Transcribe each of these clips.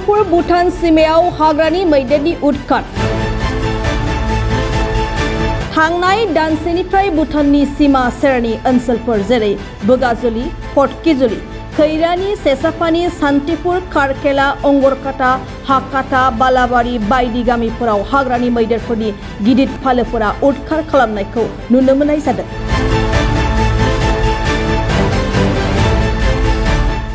शान्तिपुर भूटान सीमायाव हाग्रानि मैदेरनि उदखार थांनाय दानसेनिफ्राय भूटाननि सीमा सेरनि ओनसोलफोर जेरै बोगाजुलि फटकिजुलि खैरानि सेसाफानि शान्तिपुर कारकेला अंगरकाटा हाकाटा बालाबारि बायदि गामिफोराव हाग्रानि मैदेरफोरनि गिदिर फालोफोरा उदखार खालामनायखौ नुनो मोननाय जादों।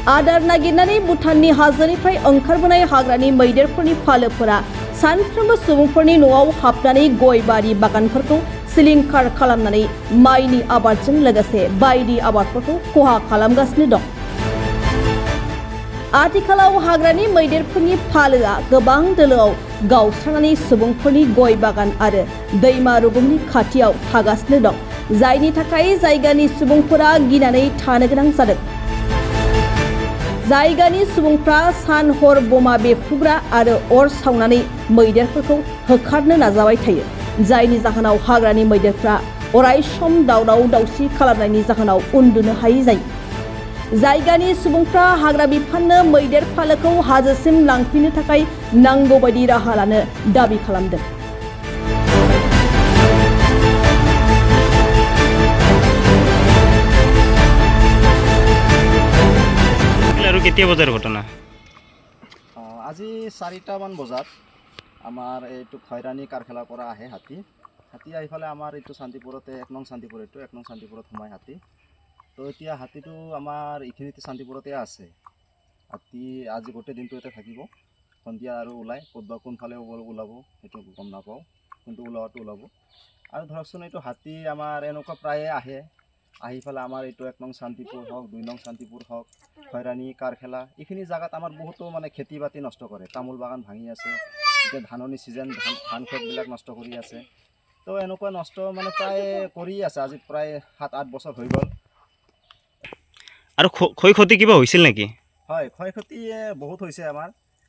आदार नागिरनानै भूटाननि हाजोनिफ्राय ओंखारबोनाय हाग्रानि मैदेरफोरनि फालोफोरा सानफ्रोमबो सुबुंफोरनि न'आव हाबनानै गय बारि बागानफोरखौ सिलिंखार खालामनानै माइनि आबादजों लोगोसे बायदि आबादफोरखौ खहा खालामगासिनो दं। आथिखालाव हाग्रानि मैदेरफोरनि फालोआ गोबां दोलोआव गावस्रानानै सुबुंफोरनि गय बागान आरो दैमा रुगुंनि खाथियाव थागासिनो दं, जायनि थाखाय जायगानि सुबुंफोरा गिनानै थानो गोनां जादों। जायगानि सुबुंफ्रा सान हर बमा बेफ्रुग्रा आरो अर सावनानै मैदेरफोरखौ होखारनो नाजाबाय थायो, जायनि जाहोनाव हाग्रानि मैदेरफ्रा अराय सम दावराव दावसि खालामनायनि जाहोनाव उन्दुनो हायै जायो। जायगानि सुबुंफ्रा हाग्रा बिफाननो मैदेर फालोखौ हाजोसिम लांफिननो थाखाय नांगौ बायदि राहा लानो दाबि खालामदों। কেতিয়া বজাৰ ঘটনা? আজি 4টামান বজাত আমাৰ এইটো খৈৰাণী কাৰখেলাৰ পৰা আহে হাতী আহিফালে আমাৰ এইটো শান্তিপুৰতে 1 নং শান্তিপুৰ এইটো 1 নং শান্তিপুৰত সোমাই হাতী। তো এতিয়া হাতীটো আমাৰ এইখিনিতে শান্তিপুৰতে আছে। হাতী আজি গোটেই দিনটো ইয়াতে থাকিব, সন্ধিয়া আৰু ওলাই কোনফালে ওলাব সেইটো গম নাপাওঁ, কিন্তু ওলাৱাটো ওলাব। আৰু ধৰকচোন এইটো হাতী আমাৰ এনেকুৱা প্ৰায়ে আহি পেলাই আমাৰ এইটো 1 নং শান্তিপুৰ হওক 2 নং শান্তিপুৰ হওক খৈৰাণী কাৰখেলা এইখিনি জায়গাত আমাৰ বহুতো মানে খেতি বাতি নষ্ট কৰে। তামোল বাগান ভাঙি আছে, এতিয়া ধাননি সিজন ধান খেতবিলাক নষ্ট কৰি আছে। তো এনেকুৱা নষ্ট মানে প্ৰায় কৰি আছে, আজি প্ৰায় 7-8 বছৰ হৈ গ'ল। আৰু ক্ষয় ক্ষতি কিবা হৈছিল নেকি? হয়, ক্ষয় ক্ষতি বহুত হৈছে।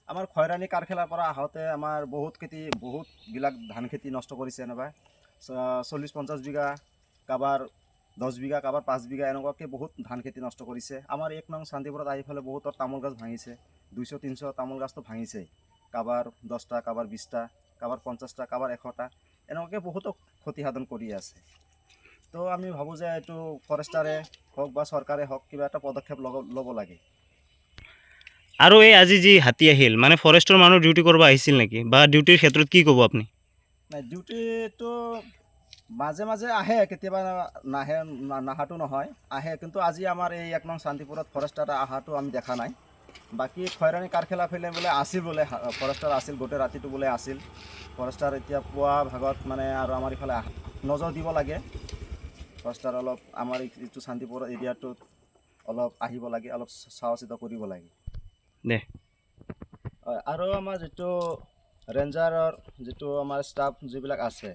আমাৰ খৈৰাণী কাৰখেলাৰ পৰা আহোঁতে আমাৰ বহুতবিলাক ধান খেতি নষ্ট কৰিছে। এনেকুৱা 40-50 বিঘা, কাৰোবাৰ 10 বিঘা, কাৰোবাৰ 5 বিঘা এনেকুৱাকৈ বহুত ধান খেতি নষ্ট কৰিছে। আমাৰ 1 নং শান্তিপুৰত আহি পেলাই বহুতৰ তামোল গছ ভাঙিছে, 200-300 তামোল গছটো ভাঙিছে। কাৰোবাৰ 10টা, কাৰোবাৰ 20টা, কাৰোবাৰ 50টা, কাৰোবাৰ 100টা এনেকুৱাকৈ বহুতো ক্ষতিসাধন কৰি আছে। তো আমি ভাবোঁ যে এইটো ফৰেষ্টাৰে হওক বা চৰকাৰে হওক কিবা এটা পদক্ষেপ ল'ব লাগে। আৰু এই আজি যি হাতী আহিল মানে ফৰেষ্টৰ মানুহ ডিউটি কৰিব আহিছিল নেকি, বা ডিউটিৰ ক্ষেত্ৰত কি ক'ব আপুনি? নাই, ডিউটিটো মাজে মাজে আহে, কেতিয়াবা নাহাটো নহয়, আহে। কিন্তু আজি আমাৰ এই 1 নং শান্তিপুৰত ফৰেষ্টাৰ অহাটো আমি দেখা নাই। বাকী খৈৰাণী কাৰখেলা ফেলে বোলে আছিল, বোলে ফৰেষ্টাৰ আছিল, গোটেই ৰাতিটো বোলে আছিল ফৰেষ্টাৰ। এতিয়া পুৱা ভাগত মানে আৰু আমাৰ ইফালে নজৰ দিব লাগে। ফৰেষ্টাৰ অলপ আমাৰ এইটো শান্তিপুৰ এৰিয়াটোত অলপ আহিব লাগে, অলপ চোৱা চিতা কৰিব লাগে দে। আৰু আমাৰ যিটো ৰেঞ্জাৰৰ যিটো আমাৰ ষ্টাফ যিবিলাক আছে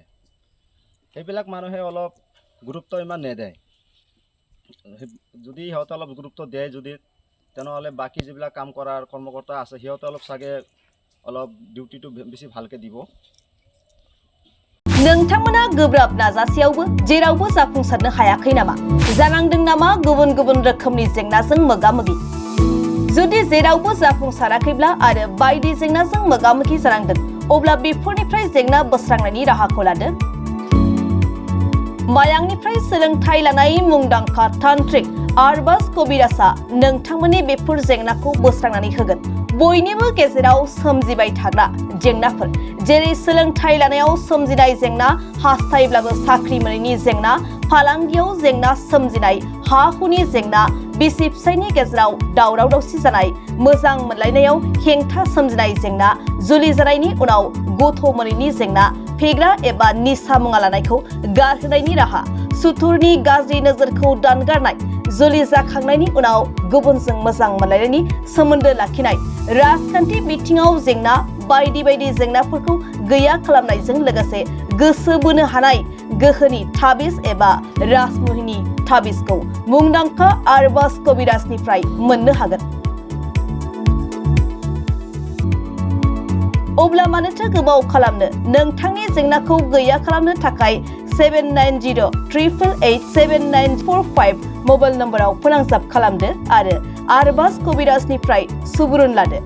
সেইবিলাক মানুহে অলপ গুৰুত্ব ইমান নেদেয়। যদি সিহঁতে অলপ গুৰুত্ব দিয়ে তেনেহ'লে বাকী যিবিলাক কাম কৰাৰ কৰ্মকৰ্তা আছে সিহঁতে অলপ চাগে অলপ ডিউটিটো বেছি ভালকৈ দিব। नोंथांमोना गोब्राब नाजासेयावबो जेरावबो जाफुंसारनो हायाखै नामा? जानांदों नामा गुबुन गुबुन रोखोमनि जेंनाजों मोगा-मोगि? जुदि जेरावबो जाफुंसाराखैब्ला आरो बायदि जेंनाजों मोगा-मोगि जानांदों, अब्ला बेफोरनिफ्राय जेंना बोस्रांनायनि राहाखौ लादो। मायांनिफ्राय सोलोंथाइ लानाय मुंदांखा तान्त्रिक आरबाज कबिराजआ नोंथांमोननि बेफोर जेंनाखौ बोस्रांनानै होगोन। बयनिबो गेजेराव सोमजिबाय थाग्रा जेंनाफोर जेरै सोलोंथाइ लानायाव सोमजिनाय जेंना, हास्थायब्लाबो साख्रि मोनैनि जेंना, फालांगियाव जेंना सोमजिनाय, हा हुनि जेंना, बिसि फिसायनि गेजेराव दावराव दावसि जानाय, मोजां मोनलायनायाव हेंथा सोमजिनाय जेंना, जुलि जानायनि उनाव गथ' मोनैनि जेंना, फेग्रा एबा निसा मुवा लानायखौ गारहोनायनि राहा, सुथुरनि गाज्रि नोजोरखौ दानगारनाय, जुलि जाखांनायनि उनाव गुबुनजों मोजां मोनलायनायनि सोमोन्दो लाखिनाय, राजखान्थि बिथिङाव जेंना, बायदि बायदि जेंनाफोरखौ गैया खालामनायजों लोगोसे गोसो बोनो हानाय गोहोनि ताबिज एबा राजमुहिनि ताबिजखौ मुंदांखा आरबाज कबिराजनिफ्राय मोननो हागोन। अब्ला मानोथो गोबाव खालामनो? नोंथांनि जेंनाखौ गैया खालामनो थाखाय 7908887945 मबाइल नम्बराव फोनांजाब खालामदो आरो आरबाज कबिराजनिफ्राय सुबुरुन लादो।